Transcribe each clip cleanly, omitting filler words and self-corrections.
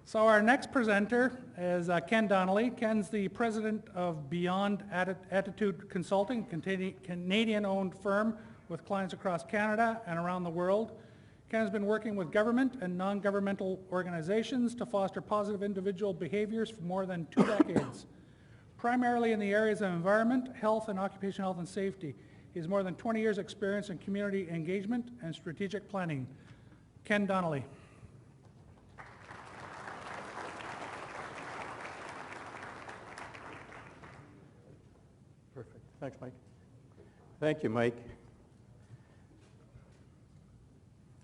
So our next presenter is Ken Donnelly. Ken's the president of Beyond Attitude Consulting, Canadian-owned firm with clients across Canada and around the world. Ken has been working with government and non-governmental organizations to foster positive individual behaviors for more than 2 decades, primarily in the areas of environment, health, and occupational health and safety. He has more than 20 years' experience in community engagement and strategic planning. Ken Donnelly. Perfect. Thanks, Mike. Thank you, Mike.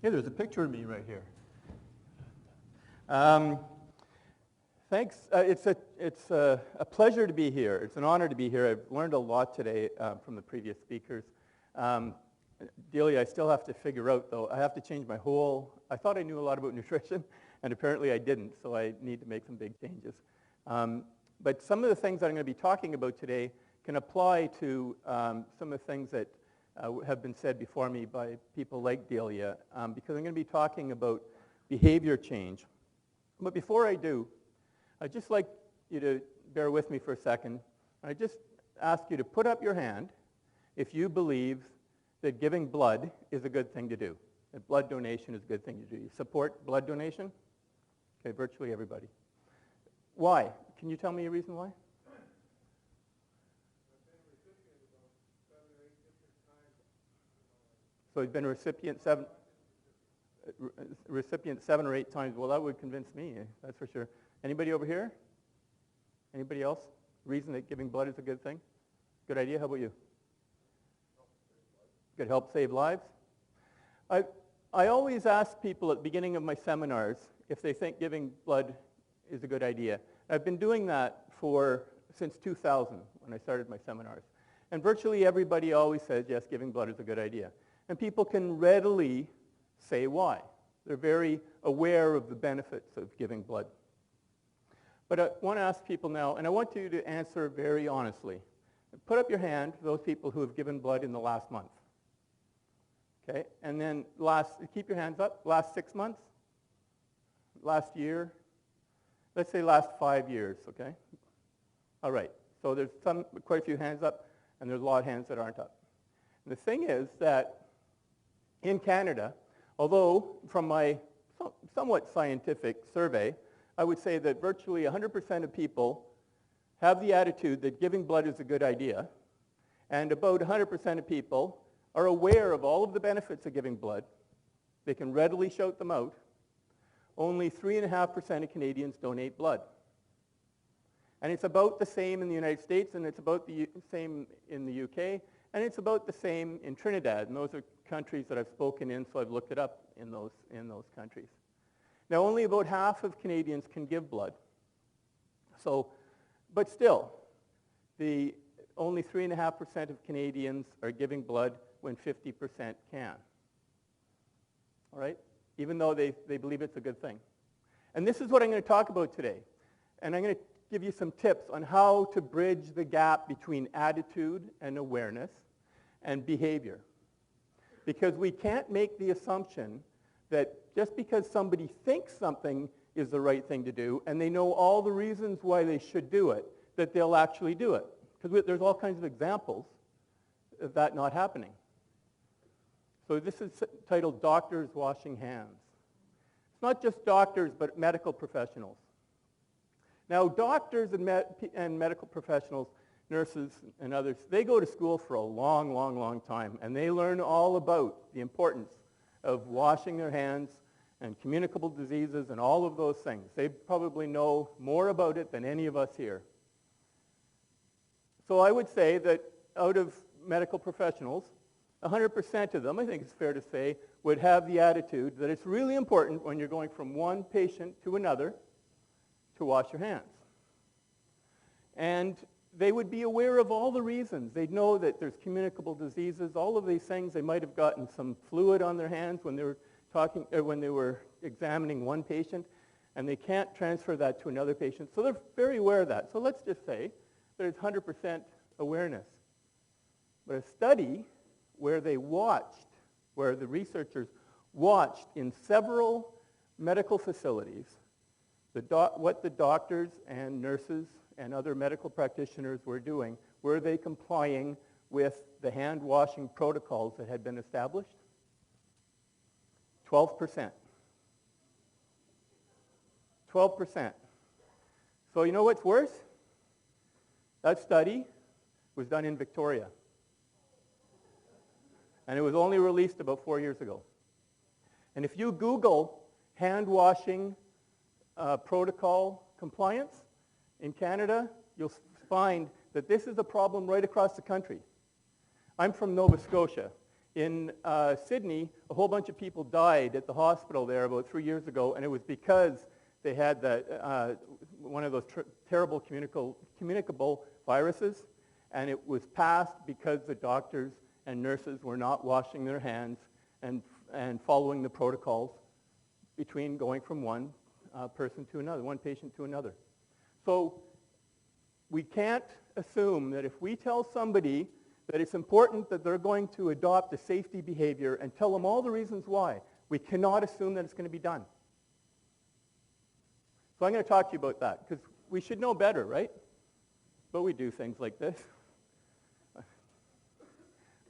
Hey, there's a picture of me right here. Thanks. It's a pleasure to be here. It's an honor to be here. I've learned a lot today from the previous speakers. Delia, I still have to figure out, though. I have to change my whole... I thought I knew a lot about nutrition, and apparently I didn't, so I need to make some big changes. But some of the things that I'm going to be talking about today can apply to some of the things that have been said before me by people like Delia, because I'm going to be talking about behavior change. But before I do, I'd just like you to bear with me for a second. I just ask you to put up your hand if you believe that giving blood is a good thing to do, that blood donation is a good thing to do. You support blood donation? Okay, virtually everybody. Why? Can you tell me a reason why? So he's been a recipient 7 or 8 times. Well, that would convince me, that's for sure. Anybody over here? Anybody else? Reason that giving blood is a good thing? Good idea. How about you? Could help save lives? I always ask people at the beginning of my seminars if they think giving blood is a good idea. I've been doing that since 2000 when I started my seminars. And virtually everybody always says, yes, giving blood is a good idea. And people can readily say why. They're very aware of the benefits of giving blood. But I want to ask people now, and I want you to answer very honestly. Put up your hand, those people who have given blood in the last month. Okay, and then keep your hands up, last 6 months, last year, let's say last 5 years, okay? All right, so there's quite a few hands up, and there's a lot of hands that aren't up. And the thing is that in Canada, although from my somewhat scientific survey, I would say that virtually 100% of people have the attitude that giving blood is a good idea, and about 100% of people are aware of all of the benefits of giving blood. They can readily shout them out. Only 3.5% of Canadians donate blood. And it's about the same in the United States, and it's about the same in the UK, and it's about the same in Trinidad. And those are countries that I've spoken in, so I've looked it up in those countries. Now, only about half of Canadians can give blood. So, but still, only 3.5% of Canadians are giving blood when 50% can. All right? Even though they believe it's a good thing. And this is what I'm going to talk about today. And I'm going to give you some tips on how to bridge the gap between attitude and awareness and behavior. Because we can't make the assumption that just because somebody thinks something is the right thing to do and they know all the reasons why they should do it, that they'll actually do it. Because there's all kinds of examples of that not happening. So this is titled Doctors Washing Hands. It's not just doctors, but medical professionals. Now, doctors and medical professionals, nurses and others, they go to school for a long, long, long time, and they learn all about the importance of washing their hands and communicable diseases and all of those things. They probably know more about it than any of us here. So I would say that out of medical professionals, 100% of them, I think it's fair to say, would have the attitude that it's really important when you're going from one patient to another to wash your hands. And they would be aware of all the reasons. They'd know that there's communicable diseases, all of these things. They might have gotten some fluid on their hands when they were examining one patient, and they can't transfer that to another patient. So they're very aware of that. So let's just say there's 100% awareness. But a study where the researchers watched in several medical facilities What the doctors and nurses and other medical practitioners were doing, were they complying with the hand washing protocols that had been established? 12%. 12%. So you know what's worse? That study was done in Victoria. And it was only released about 4 years ago. And if you Google hand washing protocol compliance in Canada, you'll find that this is a problem right across the country. I'm from Nova Scotia. In Sydney, a whole bunch of people died at the hospital there about 3 years ago, and it was because they had one of those terrible communicable viruses, and it was passed because the doctors and nurses were not washing their hands and following the protocols between going from one person to another, one patient to another. So we can't assume that if we tell somebody that it's important that they're going to adopt a safety behavior and tell them all the reasons why, we cannot assume that it's going to be done. So I'm going to talk to you about that, because we should know better, right? But we do things like this.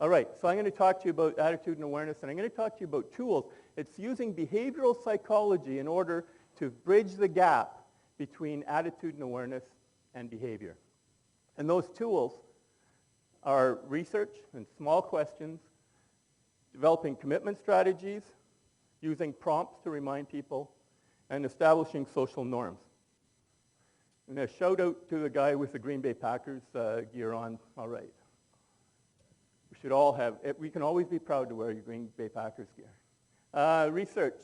All right, so I'm going to talk to you about attitude and awareness, and I'm going to talk to you about tools. It's using behavioral psychology in order to bridge the gap between attitude and awareness and behavior. And those tools are research and small questions, developing commitment strategies, using prompts to remind people, and establishing social norms. And a shout out to the guy with the Green Bay Packers gear on. All right. We should all have, we can always be proud to wear your Green Bay Packers gear. Research.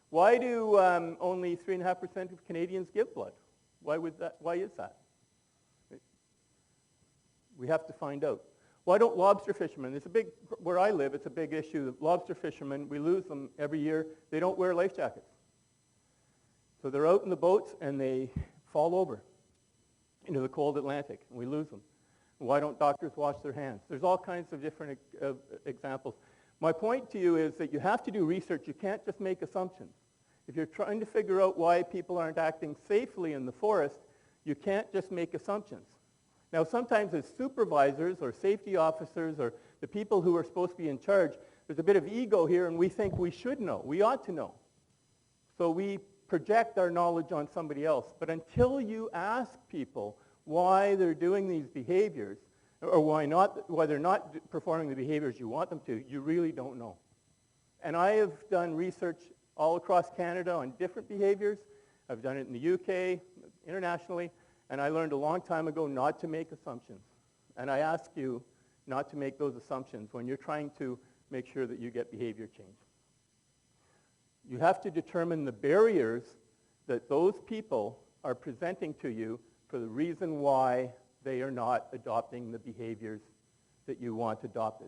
Why do only 3.5% of Canadians give blood? Why is that? We have to find out. Why don't lobster fishermen, where I live, it's a big issue. Lobster fishermen, we lose them every year. They don't wear life jackets. So they're out in the boats and they fall over into the cold Atlantic, and we lose them. Why don't doctors wash their hands? There's all kinds of different examples. My point to you is that you have to do research. You can't just make assumptions. If you're trying to figure out why people aren't acting safely in the forest, you can't just make assumptions. Now, sometimes as supervisors or safety officers or the people who are supposed to be in charge, there's a bit of ego here, and we think we should know. We ought to know. So we project our knowledge on somebody else. But until you ask people why they're doing these behaviors, or why they're not performing the behaviors you want them to, you really don't know. And I have done research all across Canada on different behaviors. I've done it in the UK, internationally, and I learned a long time ago not to make assumptions. And I ask you not to make those assumptions when you're trying to make sure that you get behavior change. You have to determine the barriers that those people are presenting to you for the reason why they are not adopting the behaviors that you want adopted.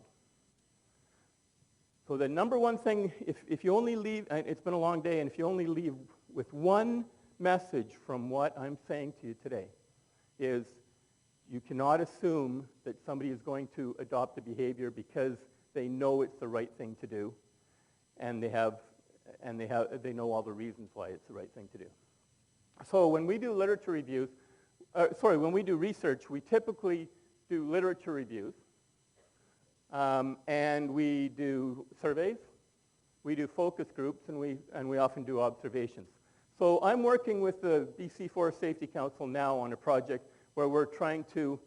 So the number one thing, if you only leave, and it's been a long day, and if you only leave with one message from what I'm saying to you today, is you cannot assume that somebody is going to adopt the behavior because they know it's the right thing to do, and they know all the reasons why it's the right thing to do. So when we do literature reviews, when we do research, we typically do literature reviews, and we do surveys, we do focus groups, and we often do observations. So I'm working with the BC Forest Safety Council now on a project where we're trying to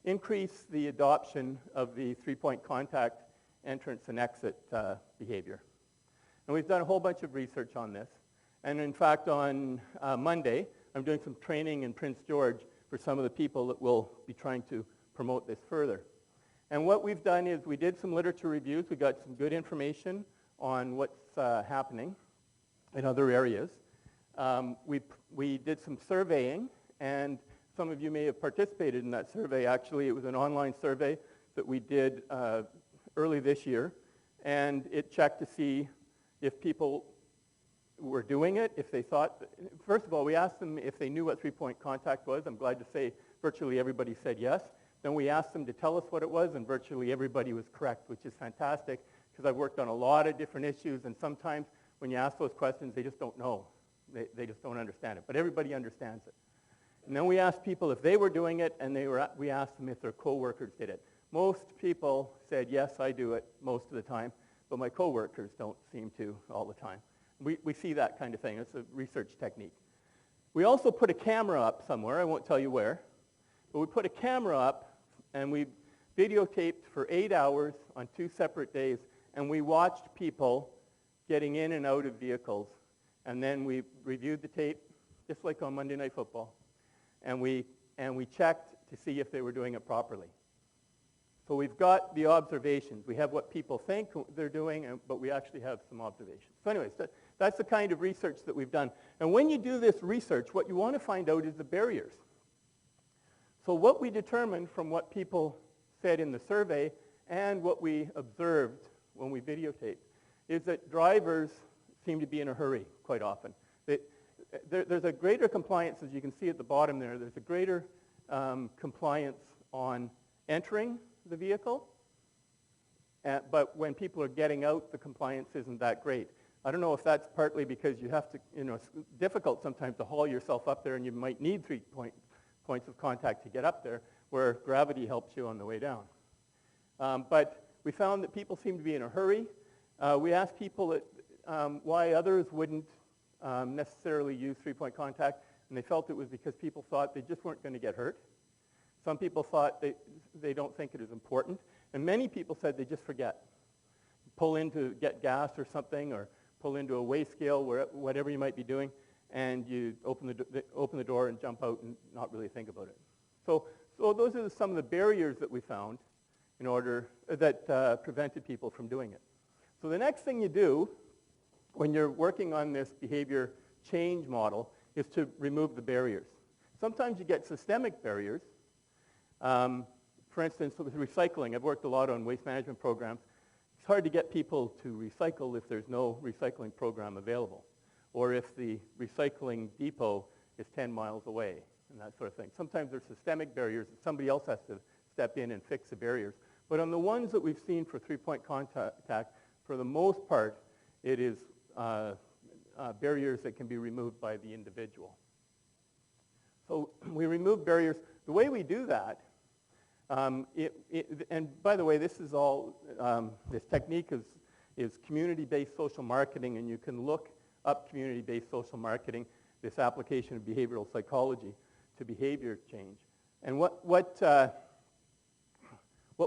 increase the adoption of the three-point contact entrance and exit behavior. And we've done a whole bunch of research on this. And in fact, on Monday, I'm doing some training in Prince George for some of the people that will be trying to promote this further. And what we've done is we did some literature reviews. We got some good information on what's happening in other areas. We did some surveying, and some of you may have participated in that survey. Actually, it was an online survey that we did early this year, and it checked to see if people were doing it, if they thought, first of all, we asked them if they knew what three-point contact was. I'm glad to say virtually everybody said yes. Then we asked them to tell us what it was, and virtually everybody was correct, which is fantastic, because I've worked on a lot of different issues, and sometimes when you ask those questions, they just don't know. They just don't understand it. But everybody understands it. And then we asked people if they were doing it, and we asked them if their coworkers did it. Most people said, yes, I do it most of the time, but my coworkers don't seem to all the time. We see that kind of thing. It's a research technique. We also put a camera up somewhere. I won't tell you where. But we put a camera up, and we videotaped for 8 hours on 2 separate days, and we watched people getting in and out of vehicles. And then we reviewed the tape, just like on Monday Night Football. And we checked to see if they were doing it properly. So we've got the observations. We have what people think they're doing, but we actually have some observations. So anyways, that's the kind of research that we've done. And when you do this research, what you want to find out is the barriers. So what we determined from what people said in the survey and what we observed when we videotaped is that drivers seem to be in a hurry quite often. There's a greater compliance, as you can see at the bottom there, there's a greater compliance on entering the vehicle, but when people are getting out, the compliance isn't that great. I don't know if that's partly because you have to, it's difficult sometimes to haul yourself up there and you might need 3 points of contact to get up there, where gravity helps you on the way down. But we found that people seem to be in a hurry. We asked people why others wouldn't necessarily use 3-point contact, and they felt it was because people thought they just weren't going to get hurt. Some people thought they don't think it is important, and many people said they just forget. Pull in to get gas or something, or pull into a weigh scale, whatever you might be doing, and you open the door and jump out and not really think about it. So those are some of the barriers that we found that prevented people from doing it. So the next thing you do when you're working on this behavior change model is to remove the barriers. Sometimes you get systemic barriers. For instance, with recycling, I've worked a lot on waste management programs. It's hard to get people to recycle if there's no recycling program available, or if the recycling depot is 10 miles away, and that sort of thing. Sometimes there's systemic barriers that somebody else has to step in and fix the barriers. But on the ones that we've seen for 3-point contact, for the most part, it is barriers that can be removed by the individual. So we remove barriers. The way we do that, and by the way, this is all, this technique is community-based social marketing, and you can look up community-based social marketing, this application of behavioral psychology to behavior change. And what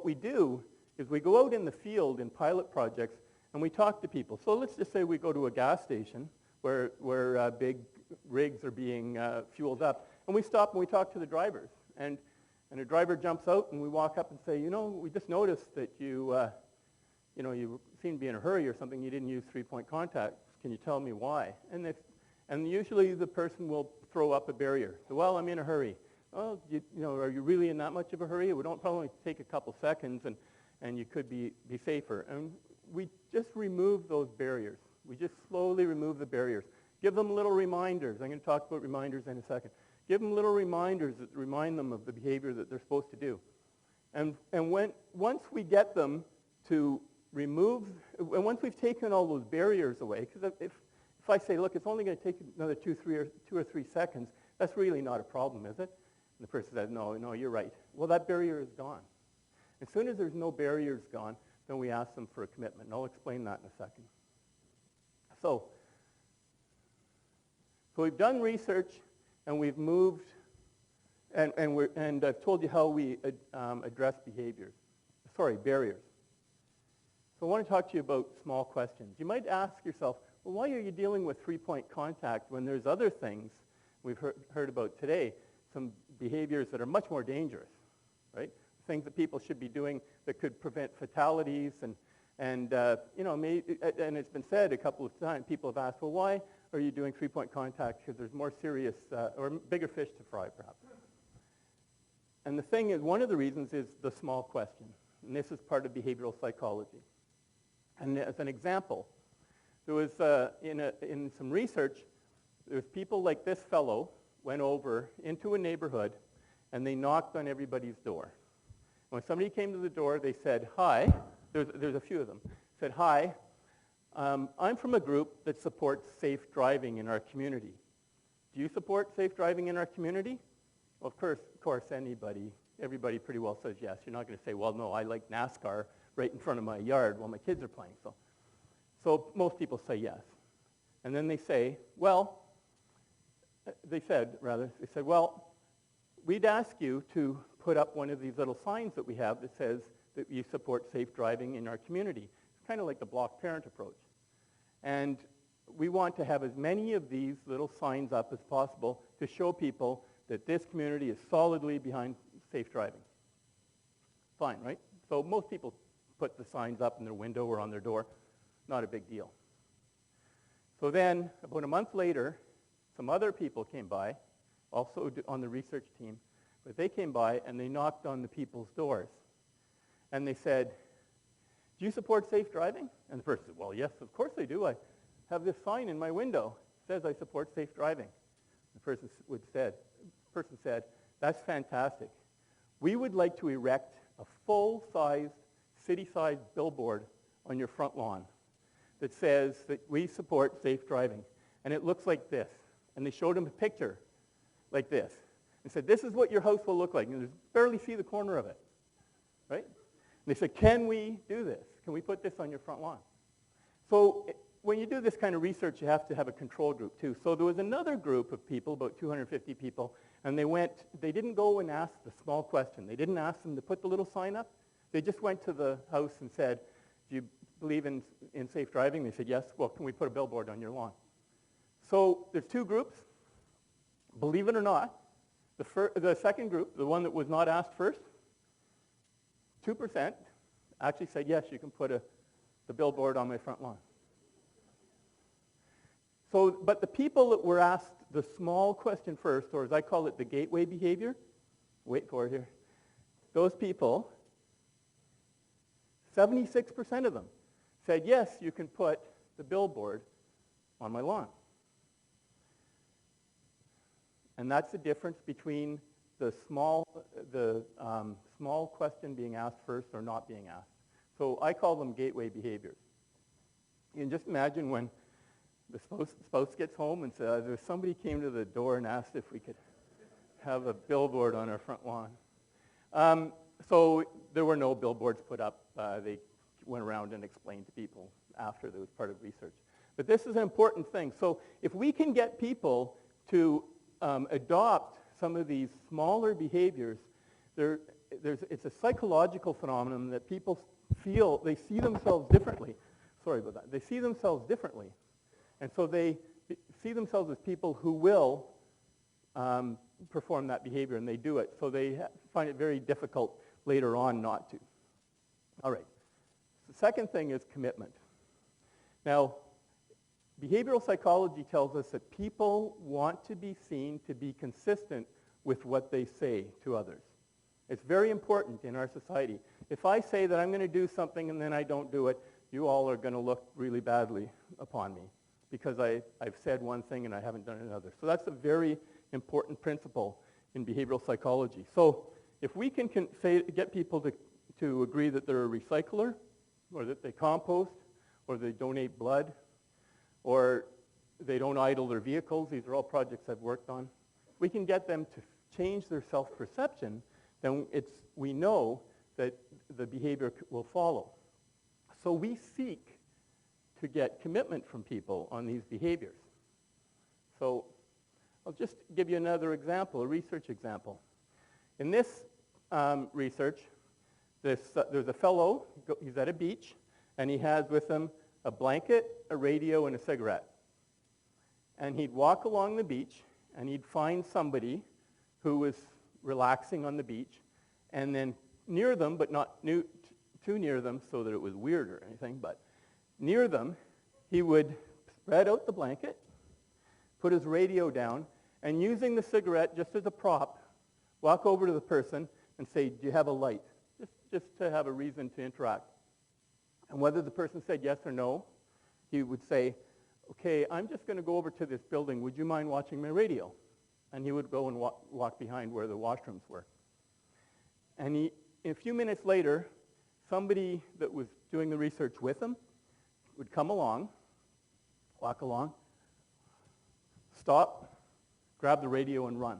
we do is we go out in the field in pilot projects and we talk to people. So let's just say we go to a gas station where big rigs are being fueled up, and we stop and we talk to the drivers. And a driver jumps out and we walk up and say, we just noticed that you seem to be in a hurry or something. You didn't use 3-point contact. Can you tell me why? And usually the person will throw up a barrier. So, well, I'm in a hurry. Oh, are you really in that much of a hurry? It would probably take a couple seconds, and you could be safer. And we just remove those barriers. We just slowly remove the barriers. Give them little reminders. I'm going to talk about reminders in a second. Give them little reminders that remind them of the behavior that they're supposed to do. And once we get them to remove, and once we've taken all those barriers away, because if I say, look, it's only going to take another 2 or 3 seconds, that's really not a problem, is it? And the person says, no, you're right. Well, that barrier is gone. As soon as there's no barriers gone, then we ask them for a commitment. And I'll explain that in a second. So we've done research, and we've moved, and I've told you how we address barriers. So I want to talk to you about small questions. You might ask yourself, well, why are you dealing with 3-point contact when there's other things we've heard about today, some behaviors that are much more dangerous, right? Things that people should be doing that could prevent fatalities, and it's been said a couple of times, people have asked, well, why are you doing 3-point contact? Because there's more serious, or bigger fish to fry, perhaps. And the thing is, one of the reasons is the small question, and this is part of behavioral psychology. And as an example, there was, in some research, there's people like this fellow went over into a neighborhood, and they knocked on everybody's door. When somebody came to the door, they said, hi. There's a few of them. Said, hi, I'm from a group that supports safe driving in our community. do you support safe driving in our community? Well, of course, everybody pretty well says yes. You're not going to say, well, no, I like NASCAR right in front of my yard while my kids are playing. So most people say yes. And then they say, well, they said, well, we'd ask you to put up one of these little signs that we have that says that you support safe driving in our community. It's kind of like the block parent approach. And we want to have as many of these little signs up as possible to show people that this community is solidly behind safe driving. Fine, right? So most people put the signs up in their window or on their door. Not a big deal. So then, about a month later, some other people came by, also on the research team, but they came by and they knocked on the people's doors. And they said, do you support safe driving? And the person said, well, yes, of course I do. I have this sign in my window. It says I support safe driving. The person said, that's fantastic. We would like to erect a full-sized, city-sized billboard on your front lawn that says that we support safe driving. And it looks like this. And they showed him a picture like this and said, this is what your house will look like. And you barely see the corner of it, right? And they said, can we do this? Can we put this on your front lawn? So when you do this kind of research, you have to have a control group too. So there was another group of people, about 250 people, and they didn't go and ask the small question. They didn't ask them to put the little sign up. They just went to the house and said, do you believe in safe driving? They said, yes. Well, can we put a billboard on your lawn? So there's two groups. Believe it or not, the second group, the one that was not asked first, 2% actually said, yes, you can put the billboard on my front lawn. So, but the people that were asked the small question first, or as I call it, the gateway behavior, wait for it here, those people, 76% of them said, yes, you can put the billboard on my lawn. And that's the difference between the small question being asked first or not being asked. So I call them gateway behaviors. You can just imagine when the spouse gets home and says, if somebody came to the door and asked if we could have a billboard on our front lawn. So there were no billboards put up. They went around and explained to people after that was part of research. But this is an important thing. So if we can get people to adopt some of these smaller behaviors, it's a psychological phenomenon that people feel, they see themselves differently. Sorry about that. They see themselves differently. And so they see themselves as people who will perform that behavior, and they do it. So they find it very difficult later on not to. All right. The second thing is commitment. Now, behavioral psychology tells us that people want to be seen to be consistent with what they say to others. It's very important in our society. If I say that I'm going to do something and then I don't do it, you all are going to look really badly upon me because I've said one thing and I haven't done another. So that's a very important principle in behavioral psychology. So if we can get people to agree that they're a recycler, or that they compost, or they donate blood, or they don't idle their vehicles, these are all projects I've worked on, we can get them to change their self-perception, then we know that the behavior will follow. So we seek to get commitment from people on these behaviors. So I'll just give you another example, a research example. In this research, there's a fellow, he's at a beach, and he has with him a blanket, a radio, and a cigarette. And he'd walk along the beach, and he'd find somebody who was relaxing on the beach, and then near them, but not too near them so that it was weird or anything, but near them, he would spread out the blanket, put his radio down, and using the cigarette just as a prop, walk over to the person and say, do you have a light? Just to have a reason to interact. And whether the person said yes or no, he would say, okay, I'm just going to go over to this building. Would you mind watching my radio? And he would go and walk behind where the washrooms were. And a few minutes later, somebody that was doing the research with him would come along, walk along, stop, grab the radio and run.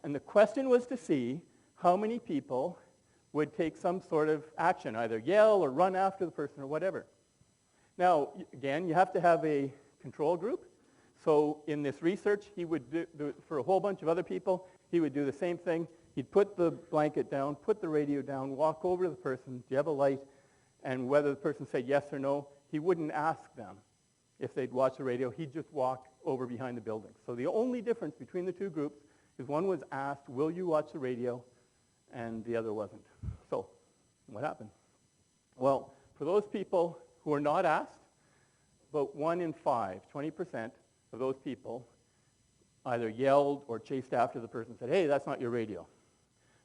And the question was to see how many people would take some sort of action, either yell or run after the person or whatever. Now, again, you have to have a control group. So in this research, he would do for a whole bunch of other people, he would do the same thing. He'd put the blanket down, put the radio down, walk over to the person, do you have a light? And whether the person said yes or no, he wouldn't ask them if they'd watch the radio. He'd just walk over behind the building. So the only difference between the two groups is one was asked, will you watch the radio? And the other wasn't. So what happened? Well, for those people who were not asked, about 1 in 5, 20% of those people either yelled or chased after the person and said, hey, that's not your radio.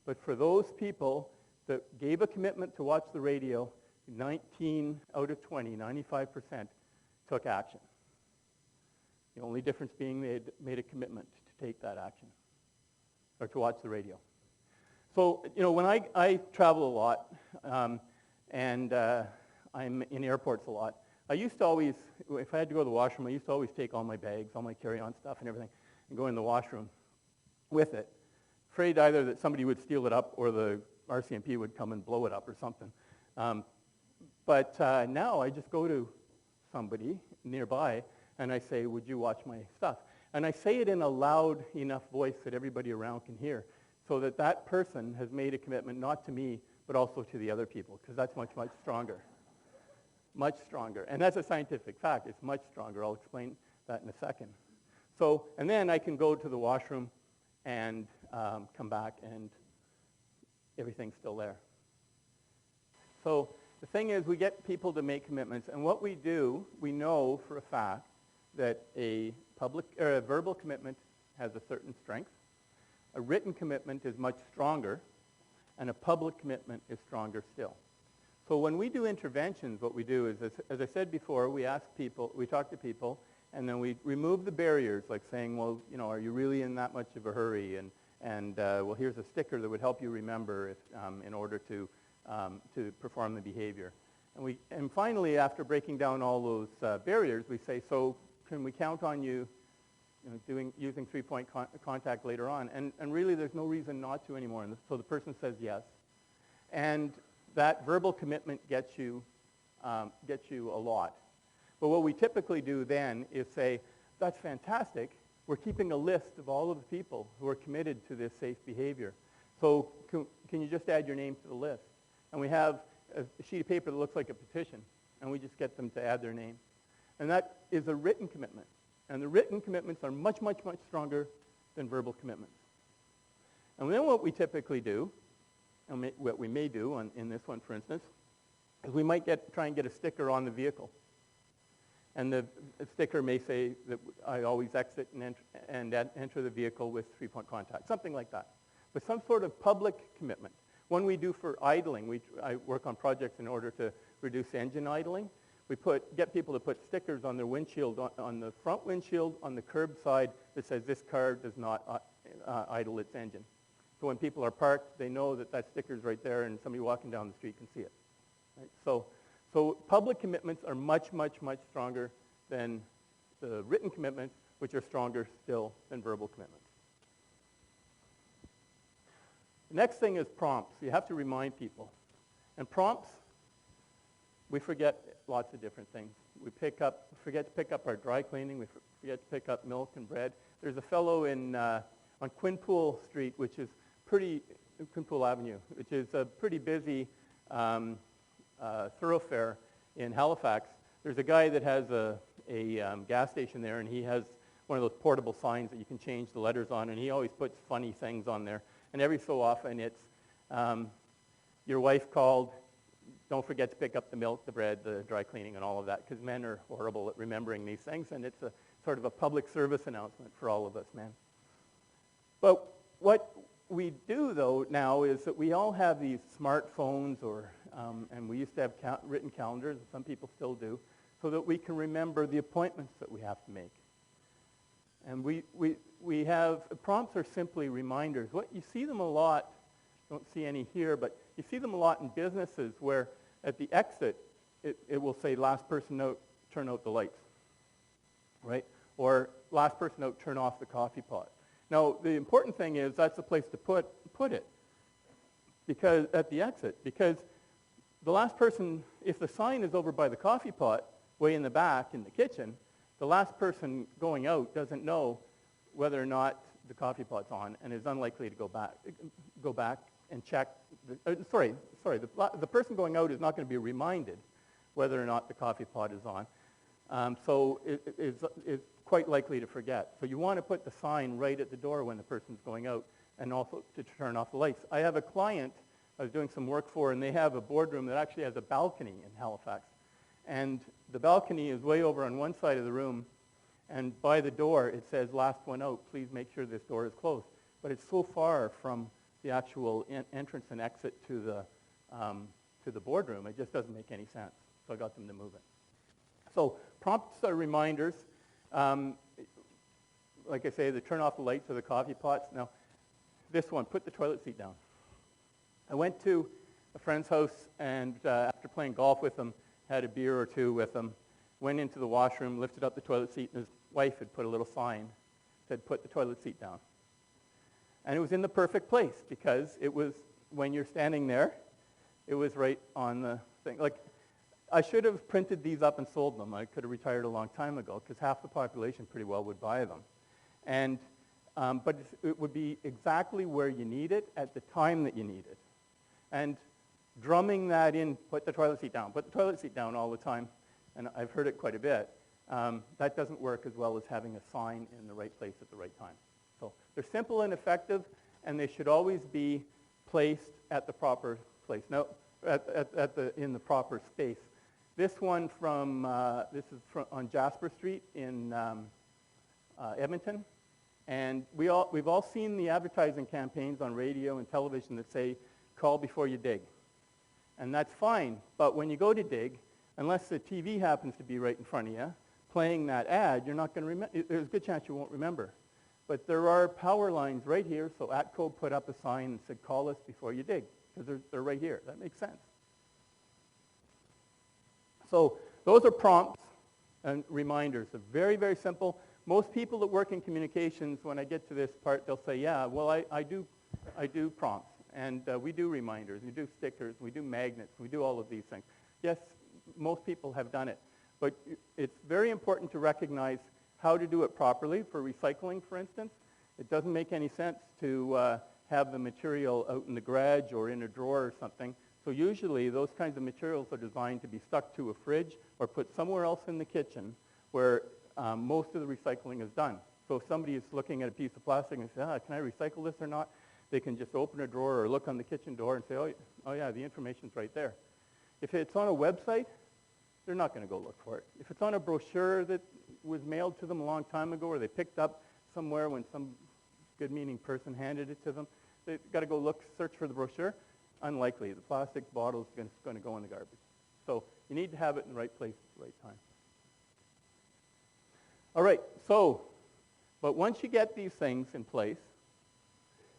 But for those people that gave a commitment to watch the radio, 19 out of 20, 95%, took action. The only difference being they had made a commitment to take that action or to watch the radio. So, when I travel a lot and I'm in airports a lot, I used to always, if I had to go to the washroom, I used to always take all my bags, all my carry-on stuff and everything, and go in the washroom with it, afraid either that somebody would steal it up or the RCMP would come and blow it up or something. But now I just go to somebody nearby and I say, would you watch my stuff? And I say it in a loud enough voice that everybody around can hear, so that that person has made a commitment not to me, but also to the other people, because that's much, much stronger. Much stronger. And that's a scientific fact. It's much stronger. I'll explain that in a second. So, and then I can go to the washroom and come back and everything's still there. So the thing is, we get people to make commitments, and what we do, we know for a fact that a verbal commitment has a certain strength. A written commitment is much stronger, and a public commitment is stronger still. So when we do interventions, what we do is, as I said before, we ask people, we talk to people, and then we remove the barriers, like saying, well, are you really in that much of a hurry? And well, here's a sticker that would help you remember if, in order to perform the behavior. And finally, after breaking down all those barriers, we say, so can we count on you, using three-point contact later on? And really, there's no reason not to anymore. And so the person says yes. And that verbal commitment gets you a lot. But what we typically do then is say, that's fantastic. We're keeping a list of all of the people who are committed to this safe behavior. So can you just add your name to the list? And we have a sheet of paper that looks like a petition, and we just get them to add their name. And that is a written commitment. And the written commitments are much, much, much stronger than verbal commitments. And then what we typically do, and what we may do in this one, for instance, is we might try and get a sticker on the vehicle. And the sticker may say that I always exit and enter the vehicle with three-point contact, something like that. But some sort of public commitment. One we do for idling, I work on projects in order to reduce engine idling. We get people to put stickers on their windshield, on the front windshield, on the curb side, that says this car does not idle its engine. So when people are parked, they know that that sticker's right there, and somebody walking down the street can see it. Right? So public commitments are much, much, much stronger than the written commitments, which are stronger still than verbal commitments. The next thing is prompts. You have to remind people. And prompts, we forget lots of different things. We forget to pick up our dry cleaning. We forget to pick up milk and bread. There's a fellow on Quinpool Street, which is Quinpool Avenue, which is a pretty busy thoroughfare in Halifax. There's a guy that has a gas station there, and he has one of those portable signs that you can change the letters on, and he always puts funny things on there. And every so often it's, your wife called, don't forget to pick up the milk, the bread, the dry cleaning, and all of that, because men are horrible at remembering these things, and it's a sort of a public service announcement for all of us men. But what we do, though, now is that we all have these smartphones, and we used to have written calendars, and some people still do, so that we can remember the appointments that we have to make. And we have, prompts are simply reminders. You see them a lot, don't see any here, but you see them a lot in businesses where at the exit, it will say, last person out, turn out the lights, right? Or last person out, turn off the coffee pot. Now, the important thing is that's the place to put it, because at the exit, because the last person, if the sign is over by the coffee pot, way in the back in the kitchen, the last person going out doesn't know whether or not the coffee pot's on and is unlikely to go back and check. The person going out is not going to be reminded whether or not the coffee pot is on. So it is quite likely to forget. So you want to put the sign right at the door when the person's going out, and also to turn off the lights. I have a client I was doing some work for, and they have a boardroom that actually has a balcony in Halifax. And the balcony is way over on one side of the room, and by the door it says, last one out, please make sure this door is closed. But it's so far from the actual entrance and exit to the boardroom, it just doesn't make any sense. So I got them to move it. So prompts are reminders. Like I say, the turn off the lights or the coffee pots. Now, this one, put the toilet seat down. I went to a friend's house, and after playing golf with him, had a beer or two with him, went into the washroom, lifted up the toilet seat, and his wife had put a little sign, said, put the toilet seat down. And it was in the perfect place, because it was, when you're standing there, it was right on the thing. Like, I should have printed these up and sold them. I could have retired a long time ago, because half the population pretty well would buy them. And, but it would be exactly where you need it at the time that you need it. And drumming that in, put the toilet seat down all the time, and I've heard it quite a bit, that doesn't work as well as having a sign in the right place at the right time. So they're simple and effective, and they should always be placed at the proper place. Now, in the proper space. This one this is on Jasper Street in Edmonton, and we've all seen the advertising campaigns on radio and television that say, call before you dig. And that's fine, but when you go to dig, unless the TV happens to be right in front of you, playing that ad, you're not going to remember. There's a good chance you won't remember. But there are power lines right here, so ATCO put up a sign and said, call us before you dig, because they're right here. That makes sense. So those are prompts and reminders. They're very, very simple. Most people that work in communications, when I get to this part, they'll say, yeah, well, I do prompts. And we do reminders, we do stickers, we do magnets, we do all of these things. Yes, most people have done it. But it's very important to recognize how to do it properly. For recycling, for instance, it doesn't make any sense to have the material out in the garage or in a drawer or something. So usually those kinds of materials are designed to be stuck to a fridge or put somewhere else in the kitchen where most of the recycling is done. So if somebody is looking at a piece of plastic and says, can I recycle this or not? They can just open a drawer or look on the kitchen door and say, oh yeah, the information's right there. If it's on a website, they're not going to go look for it. If it's on a brochure that was mailed to them a long time ago or they picked up somewhere when some good-meaning person handed it to them, they've got to go search for the brochure. Unlikely. The plastic bottle is going to go in the garbage. So you need to have it in the right place at the right time. All right, but once you get these things in place,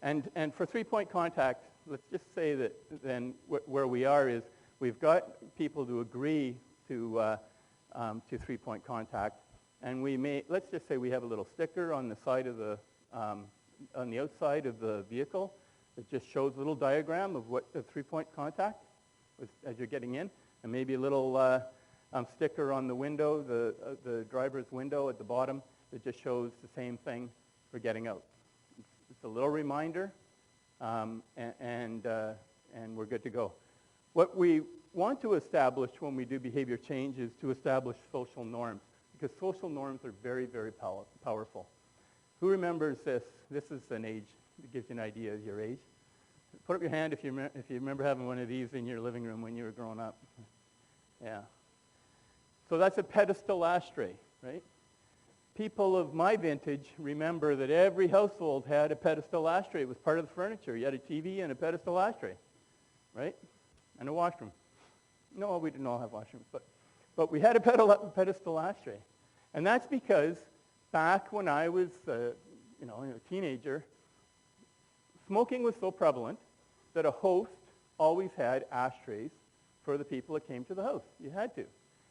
and for three-point contact, let's just say that then where we are is we've got people to agree to three-point contact, and let's just say we have a little sticker on the side of on the outside of the vehicle that just shows a little diagram of what the three-point contact was as you're getting in, and maybe a little sticker on the window, the driver's window at the bottom that just shows the same thing for getting out. It's a little reminder, and we're good to go. What we want to establish when we do behavior change is to establish social norms, because social norms are very, very powerful. Who remembers this? This is an age. It gives you an idea of your age. Put up your hand if you remember having one of these in your living room when you were growing up. Yeah. So that's a pedestal ashtray, right? People of my vintage remember that every household had a pedestal ashtray. It was part of the furniture. You had a TV and a pedestal ashtray, right? And a washroom. No, we didn't all have washrooms, but we had a pedestal ashtray. And that's because back when I was a teenager, smoking was so prevalent that a host always had ashtrays for the people that came to the house. You had to.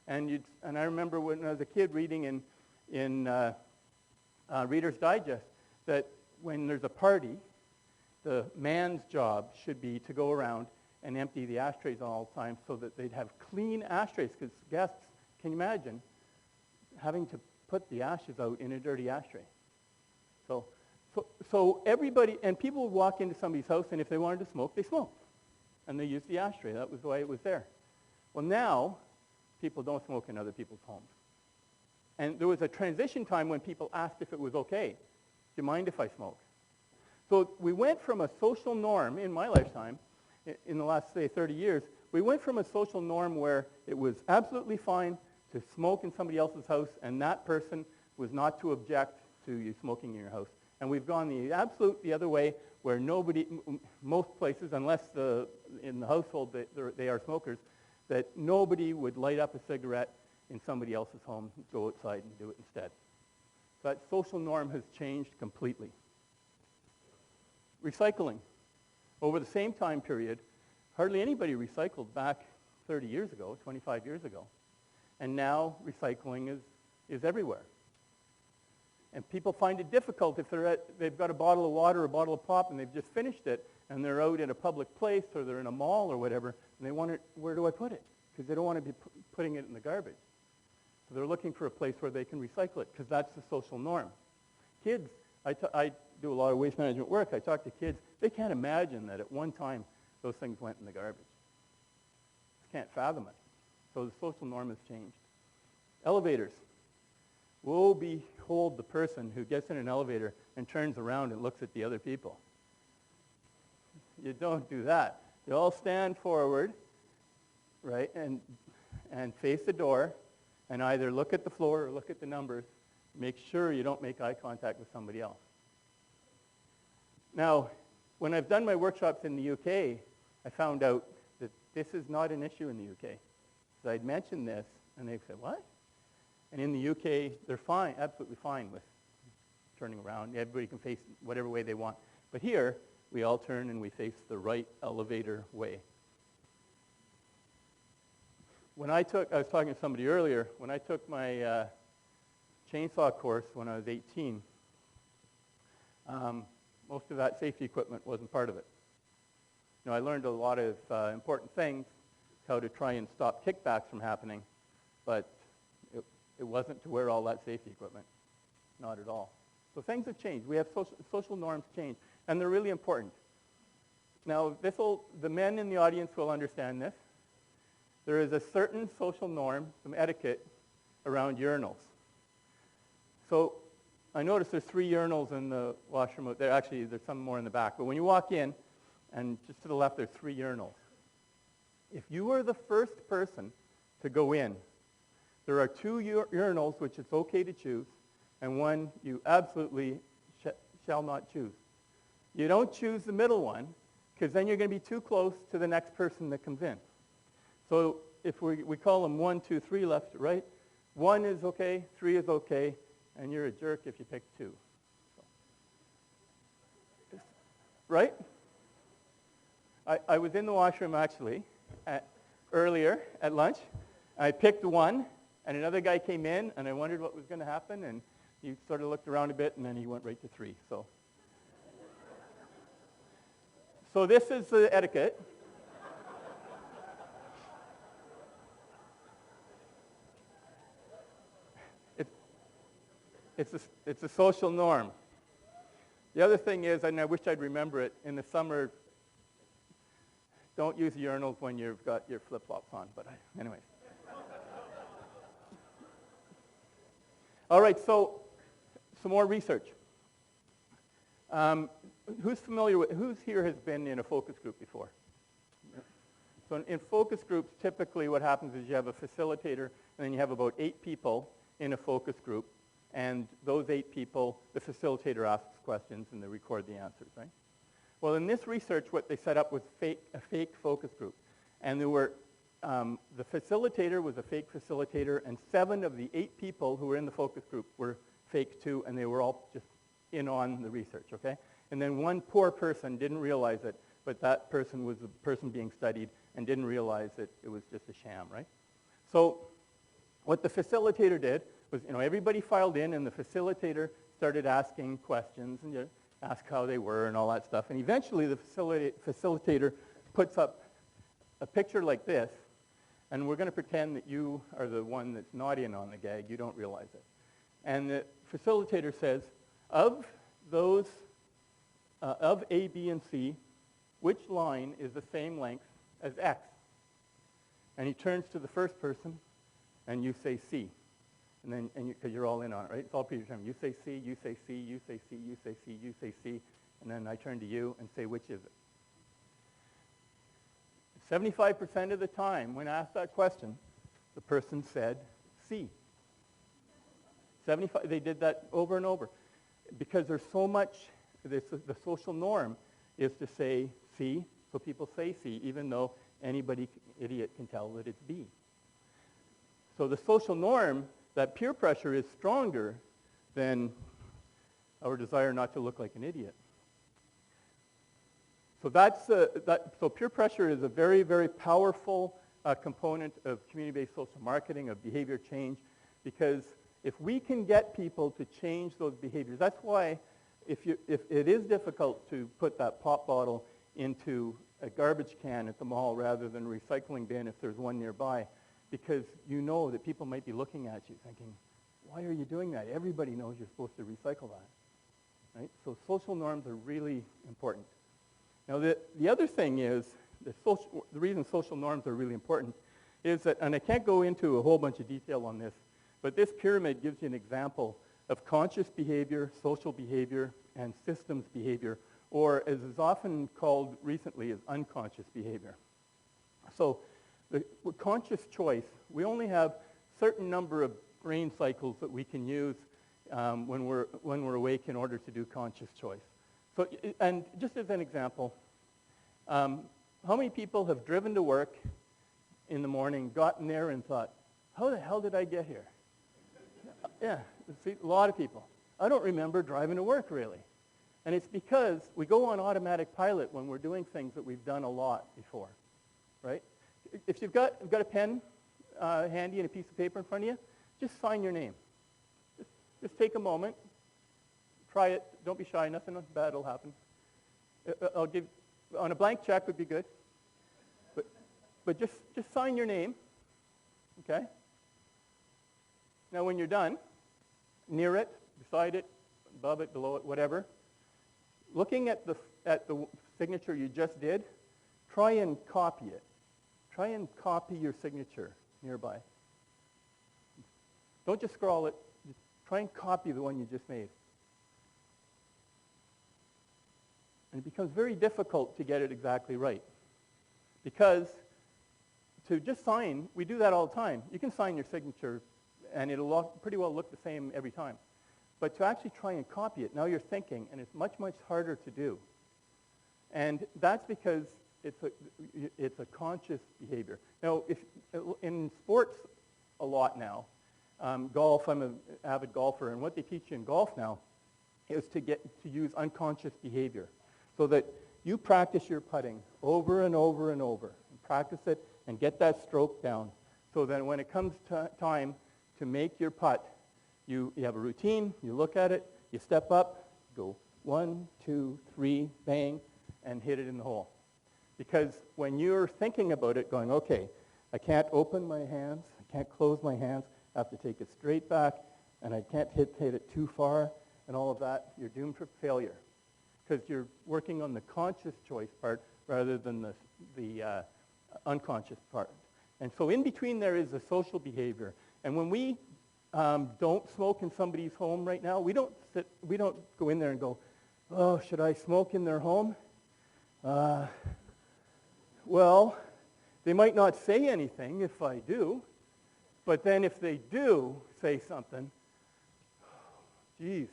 And I remember when I was a kid reading in Reader's Digest, that when there's a party, the man's job should be to go around and empty the ashtrays all the time so that they'd have clean ashtrays, because guests, can you imagine having to put the ashes out in a dirty ashtray? So everybody, and people would walk into somebody's house, and if they wanted to smoke, they smoked. And they used the ashtray. That was the way it was there. Well, now, people don't smoke in other people's homes. And there was a transition time when people asked if it was okay. Do you mind if I smoke? So we went from a social norm in my lifetime, in the last, say, 30 years, we went from a social norm where it was absolutely fine to smoke in somebody else's house, and that person was not to object to you smoking in your house. And we've gone the other way, where nobody, most places, unless in the household they are smokers, that nobody would light up a cigarette in somebody else's home, go outside and do it instead. So that social norm has changed completely. Recycling. Over the same time period, hardly anybody recycled back 30 years ago, 25 years ago. And now recycling is everywhere. And people find it difficult if they've got a bottle of water or a bottle of pop and they've just finished it, and they're out in a public place or they're in a mall or whatever, and they wonder, where do I put it? Because they don't want to be putting it in the garbage. So they're looking for a place where they can recycle it, because that's the social norm. Kids, I do a lot of waste management work. I talk to kids. They can't imagine that at one time those things went in the garbage. Just can't fathom it. So the social norm has changed. Elevators. Woe behold the person who gets in an elevator and turns around and looks at the other people. You don't do that. You all stand forward, right, and face the door, and either look at the floor or look at the numbers. Make sure you don't make eye contact with somebody else. Now, when I've done my workshops in the UK, I found out that this is not an issue in the UK. So I'd mentioned this, and they'd say, what? And in the UK, they're fine, absolutely fine with turning around. Everybody can face whatever way they want. But here, we all turn and we face the right elevator way. I was talking to somebody earlier, when I took my chainsaw course when I was 18, most of that safety equipment wasn't part of it. You know, I learned a lot of important things, how to try and stop kickbacks from happening, but it wasn't to wear all that safety equipment, not at all. So things have changed. We have social norms change, and they're really important. Now, the men in the audience will understand this. There is a certain social norm, some etiquette, around urinals. So I noticed there's 3 urinals in the washroom out there. Actually, there's some more in the back. But when you walk in, and just to the left, there's 3 urinals. If you are the first person to go in, there are 2 urinals which it's okay to choose, and 1 you absolutely shall not choose. You don't choose the middle one, because then you're going to be too close to the next person that comes in. So if we call them 1, 2, 3 left to right, 1 is okay, 3 is okay, and you're a jerk if you pick 2. So. Right? I was in the washroom, actually, earlier at lunch. I picked 1, and another guy came in, and I wondered what was going to happen, and he sort of looked around a bit, and then he went right to 3. So this is the etiquette. It's a social norm. The other thing is, and I wish I'd remember it, in the summer, don't use urinals when you've got your flip-flops on, but anyways. All right, so some more research. Who's here has been in a focus group before? So in focus groups, typically what happens is you have a facilitator, and then you have about 8 people in a focus group, and those 8 people, the facilitator asks questions, and they record the answers, right? Well, in this research, what they set up was a fake focus group. And there were, the facilitator was a fake facilitator, and 7 of the 8 people who were in the focus group were fake too, and they were all just in on the research, okay? And then 1 poor person didn't realize it, but that person was the person being studied and didn't realize that it was just a sham, right? So what the facilitator did was, everybody filed in, and the facilitator started asking questions, and you ask how they were and all that stuff. And eventually the facilitator puts up a picture like this, and we're going to pretend that you are the one that's not in on the gag. You don't realize it. And the facilitator says, of those, of A, B, and C, which line is the same length as X? And he turns to the first person, and you say C. And then, because you're all in on it, right? It's all predetermined. You say C, you say C, you say C, you say C, you say C, and then I turn to you and say, which is it? 75% of the time, when asked that question, the person said C. 75, they did that over and over. Because there's so much, the social norm is to say C, so people say C, even though anybody, idiot, can tell that it's B. So the social norm, that peer pressure, is stronger than our desire not to look like an idiot. So so peer pressure is a very, very powerful component of community-based social marketing, of behavior change, because if we can get people to change those behaviors, that's why if it is difficult to put that pop bottle into a garbage can at the mall rather than a recycling bin if there's one nearby, because you know that people might be looking at you thinking, why are you doing that? Everybody knows you're supposed to recycle that, right? So social norms are really important. Now, the other thing is, the reason social norms are really important is that, and I can't go into a whole bunch of detail on this, but this pyramid gives you an example of conscious behavior, social behavior, and systems behavior, or as is often called recently as unconscious behavior. So with conscious choice, we only have a certain number of brain cycles that we can use when we're awake in order to do conscious choice. So, and just as an example, how many people have driven to work in the morning, gotten there and thought, how the hell did I get here? Yeah, see, a lot of people. I don't remember driving to work, really. And it's because we go on automatic pilot when we're doing things that we've done a lot before, right? If you've got a pen handy and a piece of paper in front of you, just sign your name. Just take a moment. Try it. Don't be shy. Nothing bad will happen. I'll give, on a blank check would be good. But just sign your name, okay? Now when you're done, near it, beside it, above it, below it, whatever, looking at the signature you just did, try and copy it. Try and copy your signature nearby. Don't just scroll it. Just try and copy the one you just made. And it becomes very difficult to get it exactly right. Because to just sign, we do that all the time. You can sign your signature, and it'll pretty well look the same every time. But to actually try and copy it, now you're thinking, and it's much, much harder to do. And that's because it's a conscious behavior. Now, in sports a lot now, golf, I'm an avid golfer, and what they teach you in golf now is to use unconscious behavior, so that you practice your putting over and over and over, and practice it and get that stroke down, so that when it comes time to make your putt, you have a routine, you look at it, you step up, go 1, 2, 3, bang, and hit it in the hole. Because when you're thinking about it, going, okay, I can't open my hands, I can't close my hands, I have to take it straight back, and I can't hit it too far, and all of that, you're doomed for failure. Because you're working on the conscious choice part rather than the unconscious part. And so in between there is the social behavior. And when we don't smoke in somebody's home right now, we don't go in there and go, oh, should I smoke in their home? Well, they might not say anything if I do, but then if they do say something, geez,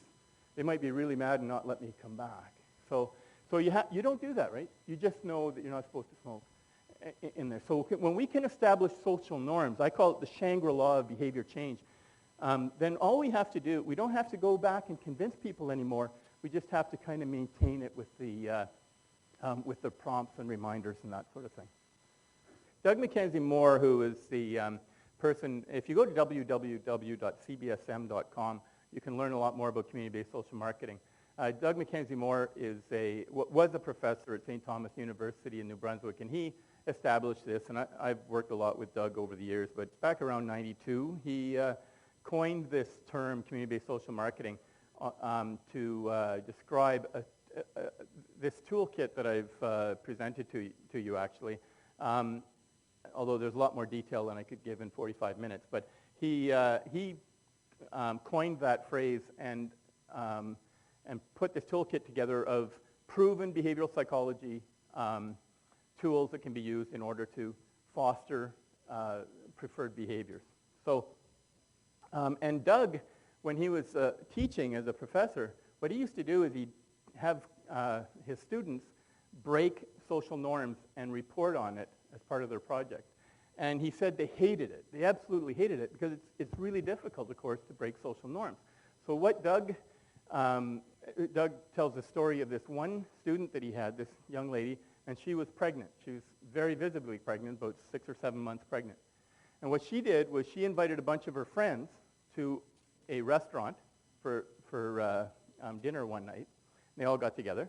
they might be really mad and not let me come back. So you don't do that, right? You just know that you're not supposed to smoke in there. So when we can establish social norms, I call it the Shangri-La of behavior change, then all we have to do, we don't have to go back and convince people anymore. We just have to kind of maintain it with the prompts and reminders and that sort of thing. Doug Mackenzie Moore, who is the person, if you go to www.cbsm.com, you can learn a lot more about community-based social marketing. Doug Mackenzie Moore was a professor at St. Thomas University in New Brunswick, and he established this, and I've worked a lot with Doug over the years, but back around 92, he coined this term, community-based social marketing, to describe this toolkit that I've presented to you actually, although there's a lot more detail than I could give in 45 minutes, but he coined that phrase and put this toolkit together of proven behavioral psychology tools that can be used in order to foster preferred behaviors. So, and Doug, when he was teaching as a professor, what he used to do is he'd have his students break social norms and report on it as part of their project. And he said they hated it. They absolutely hated it because it's really difficult, of course, to break social norms. So what Doug tells the story of this one student that he had, this young lady, and she was pregnant. She was very visibly pregnant, about 6 or 7 months pregnant. And what she did was she invited a bunch of her friends to a restaurant for dinner one night. They all got together.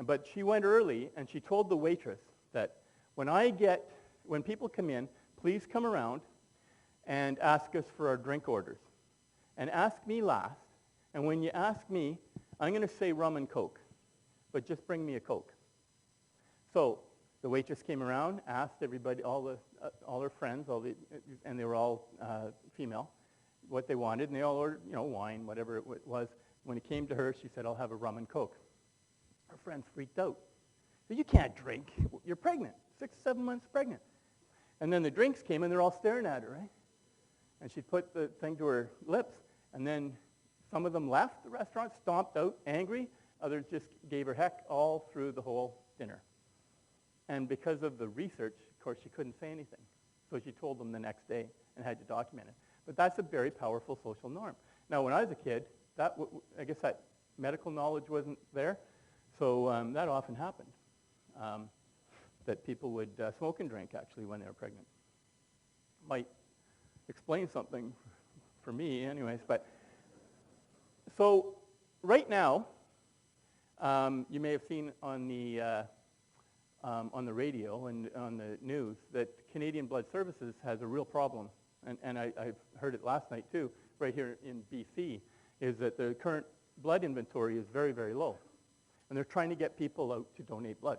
But she went early, and she told the waitress that when people come in, please come around and ask us for our drink orders. And ask me last. And when you ask me, I'm going to say rum and Coke. But just bring me a Coke. So the waitress came around, asked everybody, all her friends, and they were all female, what they wanted. And they all ordered, wine, whatever it was. When it came to her, she said, I'll have a rum and Coke. Her friends freaked out. Said, you can't drink. You're pregnant. 6, 7 months pregnant. And then the drinks came, and they're all staring at her, right? And she put the thing to her lips, and then some of them left the restaurant, stomped out, angry. Others just gave her heck all through the whole dinner. And because of the research, of course, she couldn't say anything. So she told them the next day and had to document it. But that's a very powerful social norm. Now, when I was a kid, I guess that medical knowledge wasn't there. So that often happened, that people would smoke and drink, actually, when they were pregnant. Might explain something for me, anyways. But so right now, you may have seen on the radio and on the news that Canadian Blood Services has a real problem, and I've heard it last night too, right here in BC, is that the current blood inventory is very, very low. And they're trying to get people out to donate blood.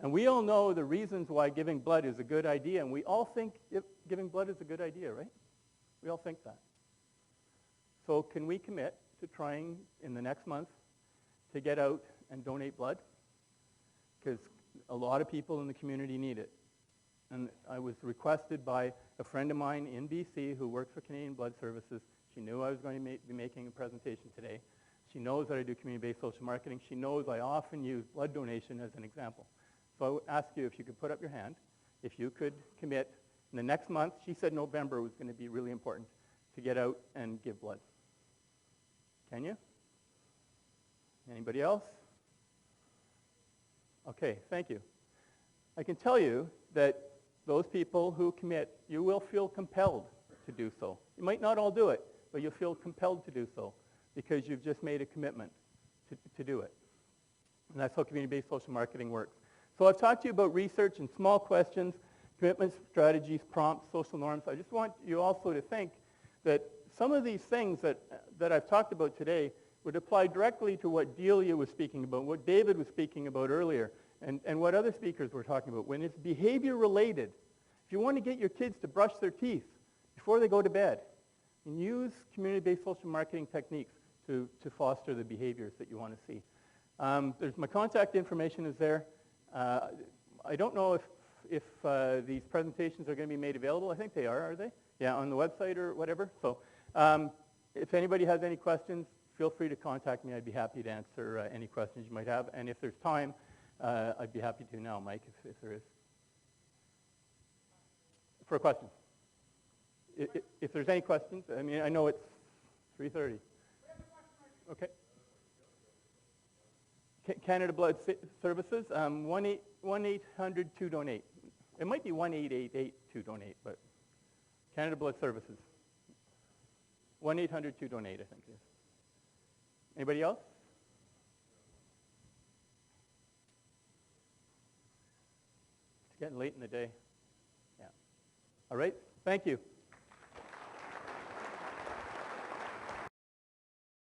And we all know the reasons why giving blood is a good idea, and we all think giving blood is a good idea, right? We all think that. So can we commit to trying in the next month to get out and donate blood? Because a lot of people in the community need it. And I was requested by a friend of mine in BC who works for Canadian Blood Services. She knew I was going to be making a presentation today. She knows that I do community-based social marketing. She knows I often use blood donation as an example. So I would ask you if you could put up your hand, if you could commit in the next month. She said November was going to be really important to get out and give blood. Can you? Anybody else? Okay, thank you. I can tell you that those people who commit, you will feel compelled to do so. You might not all do it, but you'll feel compelled to do so because you've just made a commitment to do it. And that's how community-based social marketing works. So I've talked to you about research and small questions, commitments, strategies, prompts, social norms. I just want you also to think that some of these things that I've talked about today would apply directly to what Delia was speaking about, what David was speaking about earlier, and what other speakers were talking about. When it's behavior related, if you want to get your kids to brush their teeth before they go to bed, and use community-based social marketing techniques to foster the behaviors that you want to see. There's my contact information is there. I don't know if these presentations are going to be made available. I think they are they? Yeah, on the website or whatever. So if anybody has any questions, feel free to contact me. I'd be happy to answer any questions you might have. And if there's time, I'd be happy to now, Mike, if there is. For a question. If there's any questions, I mean, I know it's 3:30. Okay. Canada Blood Services, 1-800-2-DONATE. It might be 1-888-2-DONATE, but Canada Blood Services. 1-800-2-DONATE, I think it is. Anybody else? It's getting late in the day. Yeah. All right. Thank you.